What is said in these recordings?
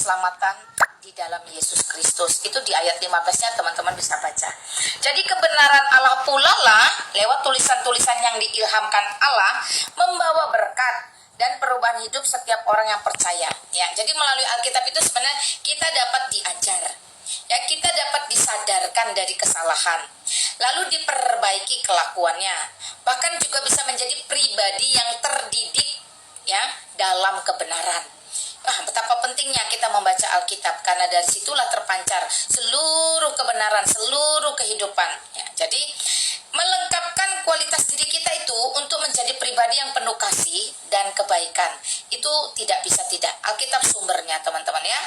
keselamatan di dalam Yesus Kristus. Itu di ayat 15-nya teman-teman bisa baca. Jadi kebenaran Allah pula lah lewat tulisan-tulisan yang diilhamkan Allah membawa berkat dan perubahan hidup setiap orang yang percaya. Ya, jadi melalui Alkitab itu sebenarnya kita dapat diajar. Ya, kita dapat disadarkan dari kesalahan, lalu diperbaiki kelakuannya. Bahkan juga bisa menjadi pribadi yang terdidik ya dalam kebenaran. Betapa pentingnya kita membaca Alkitab, karena dari situlah terpancar seluruh kebenaran, seluruh kehidupan. Ya, jadi melengkapkan kualitas diri kita itu untuk menjadi pribadi yang penuh kasih dan kebaikan. Itu tidak bisa tidak. Alkitab sumbernya teman-teman ya.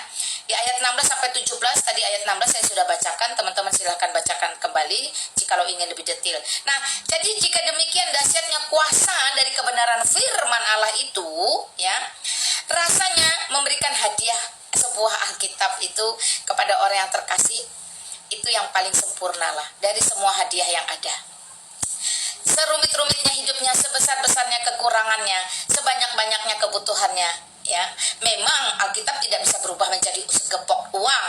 Di ayat 16 sampai 17, tadi ayat 16 saya sudah bacakan, teman-teman silahkan bacakan kembali jikalau ingin lebih detail. Nah, jadi jika demikian dahsyatnya kuasa dari kebenaran firman Allah itu, ya, rasanya memberikan hadiah sebuah Alkitab itu kepada orang yang terkasih, itu yang paling sempurna lah dari semua hadiah yang ada. Serumit-rumitnya hidupnya, sebesar-besarnya kekurangannya, sebanyak-banyaknya kebutuhannya, ya. Memang Alkitab tidak bisa berubah menjadi segepok uang,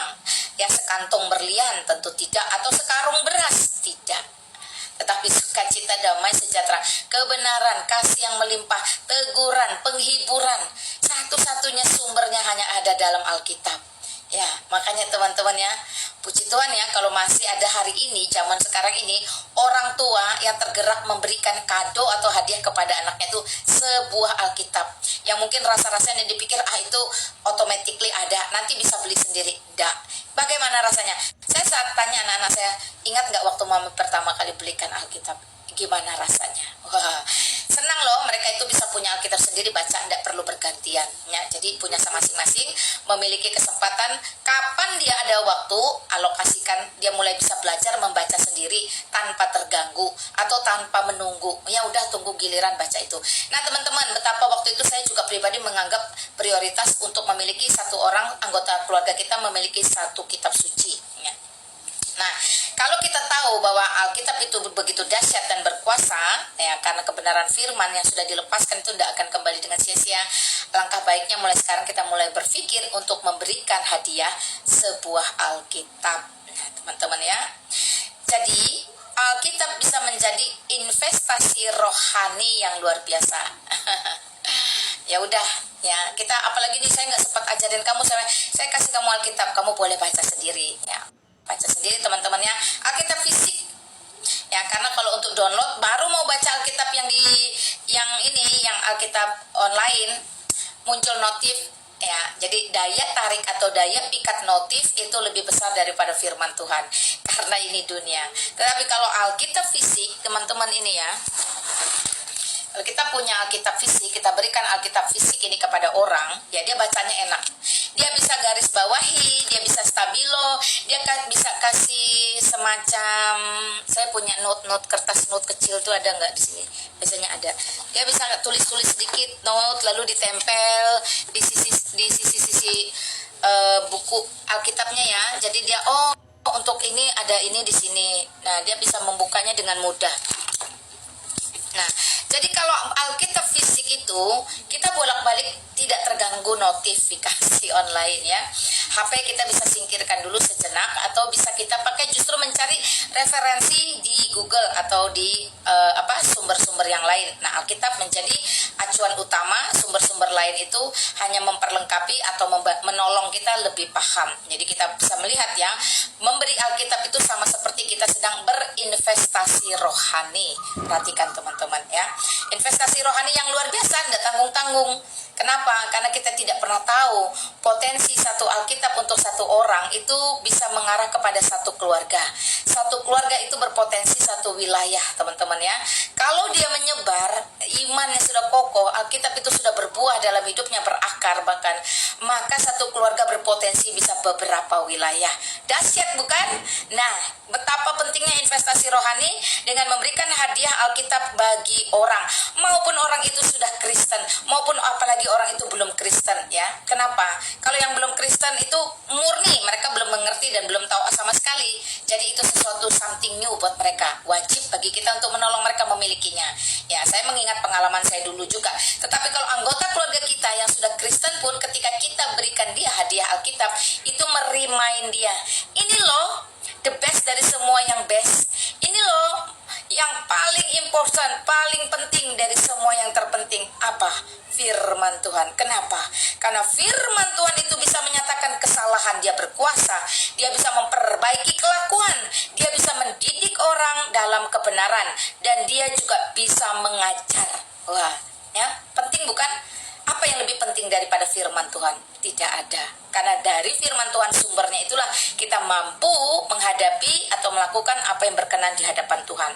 ya, sekantong berlian, tentu tidak, atau sekarung beras, tidak. Tetapi sukacita, damai, sejahtera, kebenaran, kasih yang melimpah, teguran, penghiburan, satu-satunya sumbernya hanya ada dalam Alkitab. Ya, makanya teman-teman ya, puji Tuhan ya, kalau masih ada hari ini, zaman sekarang ini, orang tua yang tergerak memberikan kado atau hadiah kepada anaknya itu sebuah Alkitab. Yang mungkin rasa-rasanya dipikir, itu automatically ada, nanti bisa beli sendiri. Enggak. Bagaimana rasanya? Saya saat tanya anak-anak saya, ingat nggak waktu mama pertama kali belikan Alkitab? Gimana rasanya? Wah, senang loh, mereka itu bisa punya Alkitab sendiri, baca, tidak perlu bergantian ya. Jadi punya masing-masing, memiliki kesempatan kapan dia ada waktu, alokasikan, dia mulai bisa belajar membaca sendiri tanpa terganggu atau tanpa menunggu. Ya udah, tunggu giliran baca itu. Nah teman-teman, betapa waktu itu saya juga pribadi menganggap prioritas untuk memiliki satu orang anggota keluarga kita memiliki satu kitab suci ya. Nah, kalau kita tahu bahwa Alkitab itu begitu dahsyat dan berkuasa, ya, karena kebenaran firman yang sudah dilepaskan itu tidak akan kembali dengan sia-sia, langkah baiknya mulai sekarang kita mulai berpikir untuk memberikan hadiah sebuah Alkitab. Nah, teman-teman ya. Jadi, Alkitab bisa menjadi investasi rohani yang luar biasa. Ya udah, ya, kita apalagi nih, saya nggak sempat ajarin kamu, saya kasih kamu Alkitab, kamu boleh baca sendiri, ya. Baca sendiri teman-temannya, Alkitab fisik ya, karena kalau untuk download baru mau baca Alkitab yang Alkitab online muncul notif ya. Jadi daya tarik atau daya pikat notif itu lebih besar daripada firman Tuhan, karena ini dunia. Tetapi kalau Alkitab fisik teman-teman ini ya, kalau kita punya Alkitab fisik, kita berikan Alkitab fisik ini kepada orang, ya dia bacanya enak. Dia bisa garis bawahi, dia bisa stabilo, dia bisa kasih semacam, saya punya note kertas note kecil tuh ada nggak di sini? Biasanya ada. Dia bisa tulis-tulis sedikit note lalu ditempel di sisi buku Alkitabnya ya. Jadi dia untuk ini ada ini di sini. Nah, dia bisa membukanya dengan mudah. Nah, jadi kalau Alkitab fisik itu kita bolak-balik tidak terganggu notifikasi online ya. HP kita bisa singkirkan dulu sejenak, atau bisa kita pakai justru mencari referensi di Google atau di sumber-sumber yang lain. Nah, Alkitab menjadi acuan utama, sumber-sumber lain itu hanya memperlengkapi atau menolong kita lebih paham. Jadi kita bisa melihat ya, memberi Alkitab itu sama seperti kita sedang berinvestasi rohani. Perhatikan teman-teman ya, investasi rohani yang luar biasa, tidak tanggung-tanggung. Kenapa? Karena kita tidak pernah tahu potensi satu Alkitab untuk satu orang itu bisa mengarah kepada satu keluarga. Satu keluarga itu berpotensi satu wilayah, teman-teman ya. Kalau dia menyebar, imannya sudah kokoh, Alkitab itu sudah berbuah dalam hidupnya, berakar bahkan, maka satu keluarga berpotensi bisa beberapa wilayah. Dahsyat bukan? Nah, betapa pentingnya investasi rohani dengan memberikan hadiah Alkitab bagi orang, maupun orang itu sudah Kristen, maupun apalagi orang itu belum Kristen ya. Kenapa? Kalau yang belum Kristen itu murni, mereka belum mengerti dan belum tahu sama sekali. Jadi itu sesuatu something new buat mereka. Wajib bagi kita untuk menolong mereka memilikinya. Ya, saya mengingat pengalaman saya dulu juga. Tetapi kalau anggota keluarga kita yang sudah Kristen pun, ketika kita berikan dia hadiah Alkitab, firman Tuhan. Kenapa? Karena firman Tuhan itu bisa menyatakan kesalahan, dia berkuasa, dia bisa memperbaiki kelakuan, dia bisa mendidik orang dalam kebenaran, dan dia juga bisa mengajar. Wah, ya, penting bukan? Apa yang lebih penting daripada firman Tuhan? Tidak ada. Karena dari firman Tuhan sumbernya itulah kita mampu menghadapi atau melakukan apa yang berkenan di hadapan Tuhan.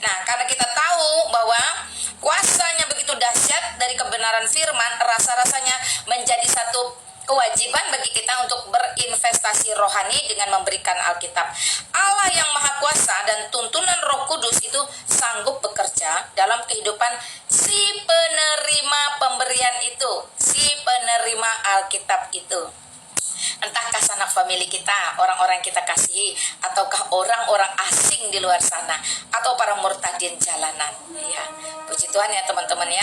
Nah, karena kita tahu bahwa kuasanya begitu dahsyat dari kebenaran firman, rasa-rasanya menjadi satu kewajiban bagi kita untuk berinvestasi rohani dengan memberikan Alkitab. Allah yang Maha Kuasa dan tuntunan Roh Kudus itu sanggup bekerja dalam kehidupan si penerima pemberian itu, si penerima Alkitab itu. Entahkah sanak famili kita, orang-orang yang kita kasihi, ataukah orang-orang asing di luar sana, atau para murtadin jalanan. Ya, puji Tuhan ya teman-teman ya.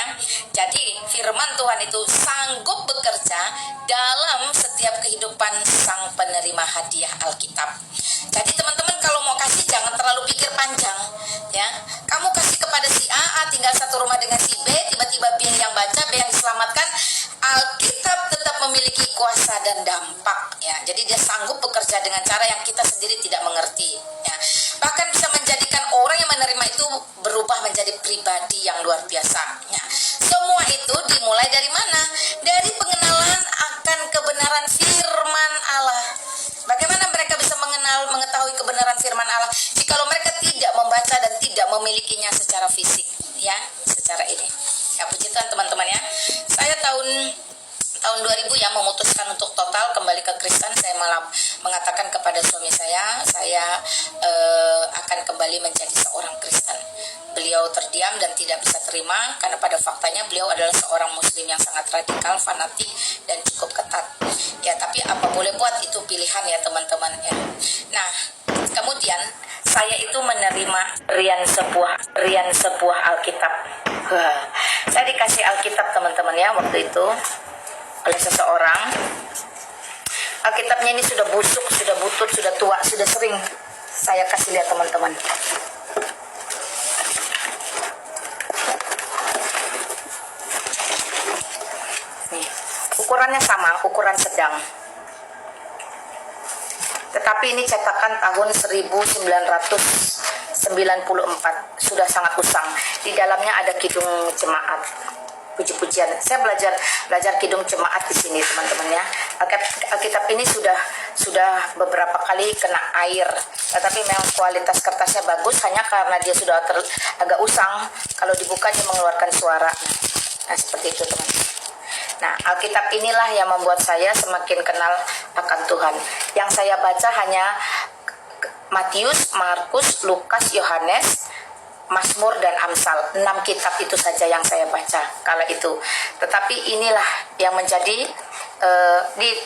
Jadi firman Tuhan itu sanggup bekerja dalam setiap kehidupan sang penerima hadiah Alkitab. Jadi teman-teman kalau mau kasih jangan terlalu pikir panjang ya. Kamu kasih kepada si A tinggal satu rumah dengan si B, tiba-tiba B yang baca, B yang diselamatkan. Alkitab tetap memiliki kuasa dan dampak ya. Jadi dia sanggup bekerja dengan cara yang kita sendiri tidak mengerti ya. Bahkan bisa menjadikan orang yang menerima itu berubah menjadi pribadi yang luar biasa ya. Semua itu dimulai dari mana? Dari pengenalan akan kebenaran firman Allah. Bagaimana mereka bisa mengetahui kebenaran firman Allah jikalau mereka tidak membaca dan tidak memilikinya secara fisik ya, secara ini. Ya, puji Tuhan teman-teman ya. Saya tahun 2000 ya memutuskan untuk total kembali ke Kristen. Saya malah mengatakan kepada suami saya akan kembali menjadi seorang Kristen. Beliau terdiam dan tidak bisa terima karena pada faktanya beliau adalah seorang muslim yang sangat radikal, fanatik dan cukup ketat. Ya, tapi apa boleh buat, itu pilihan ya teman-teman ya. Nah, kemudian saya itu menerima rian sebuah Alkitab. Saya dikasih Alkitab teman-teman ya waktu itu oleh seseorang. Alkitabnya ini sudah busuk, sudah butut, sudah tua, sudah sering saya kasih lihat teman-teman. Nih, ukurannya sama, ukuran sedang. Tetapi ini cetakan tahun 1994, sudah sangat usang. Di dalamnya ada kidung jemaat. Puji-pujian. Saya belajar kidung jemaat di sini teman-teman ya. Alkitab ini sudah beberapa kali kena air, tetapi memang kualitas kertasnya bagus, hanya karena dia sudah agak usang. Kalau dibuka dia mengeluarkan suara. Nah, seperti itu teman-teman. Nah, Alkitab inilah yang membuat saya semakin kenal akan Tuhan. Yang saya baca hanya Matius, Markus, Lukas, Yohanes, Mazmur dan Amsal. 6 kitab itu saja yang saya baca kala itu. Tetapi inilah yang menjadi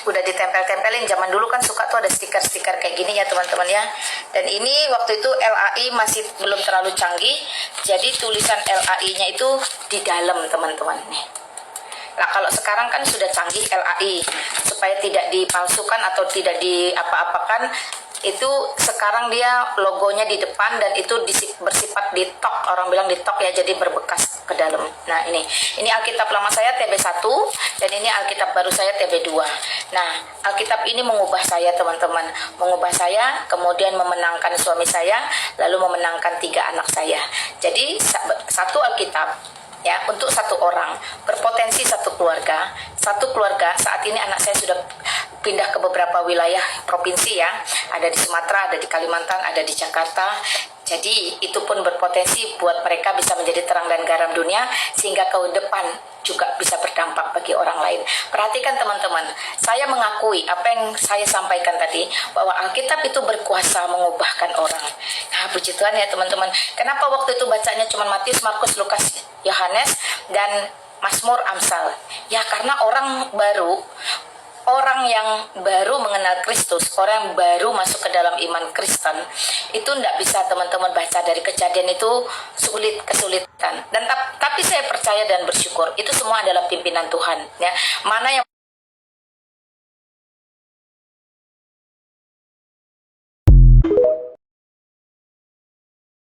udah ditempel-tempelin. Zaman dulu kan suka tuh ada stiker-stiker kayak gini ya teman-teman ya. Dan ini waktu itu LAI masih belum terlalu canggih. Jadi tulisan LAI-nya itu di dalam teman-teman nih. Nah, kalau sekarang kan sudah canggih LAI, supaya tidak dipalsukan atau tidak diapa-apakan, itu sekarang dia logonya di depan dan itu bersifat ditok, orang bilang ditok ya, jadi berbekas ke dalam. Nah, ini Alkitab lama saya TB1 dan ini Alkitab baru saya TB2. Nah, Alkitab ini mengubah saya teman-teman, mengubah saya, kemudian memenangkan suami saya, lalu memenangkan 3 anak saya. Jadi satu Alkitab ya untuk satu orang, berpotensi satu keluarga saat ini anak saya sudah pindah ke beberapa wilayah provinsi ya, ada di Sumatera, ada di Kalimantan, ada di Jakarta. Jadi itu pun berpotensi buat mereka bisa menjadi terang dan garam dunia, sehingga ke depan juga bisa berdampak bagi orang lain. Perhatikan teman-teman, saya mengakui apa yang saya sampaikan tadi, bahwa Alkitab itu berkuasa mengubahkan orang. Nah, puji Tuhan ya teman-teman. Kenapa waktu itu bacanya cuma Matius, Markus, Lukas, Yohanes, dan Mazmur, Amsal? Ya karena orang yang baru mengenal Kristus, orang yang baru masuk ke dalam iman Kristen, itu tidak bisa teman-teman baca dari Kejadian itu kesulitan. Dan tapi saya percaya dan bersyukur itu semua adalah pimpinan Tuhan ya. Mana yang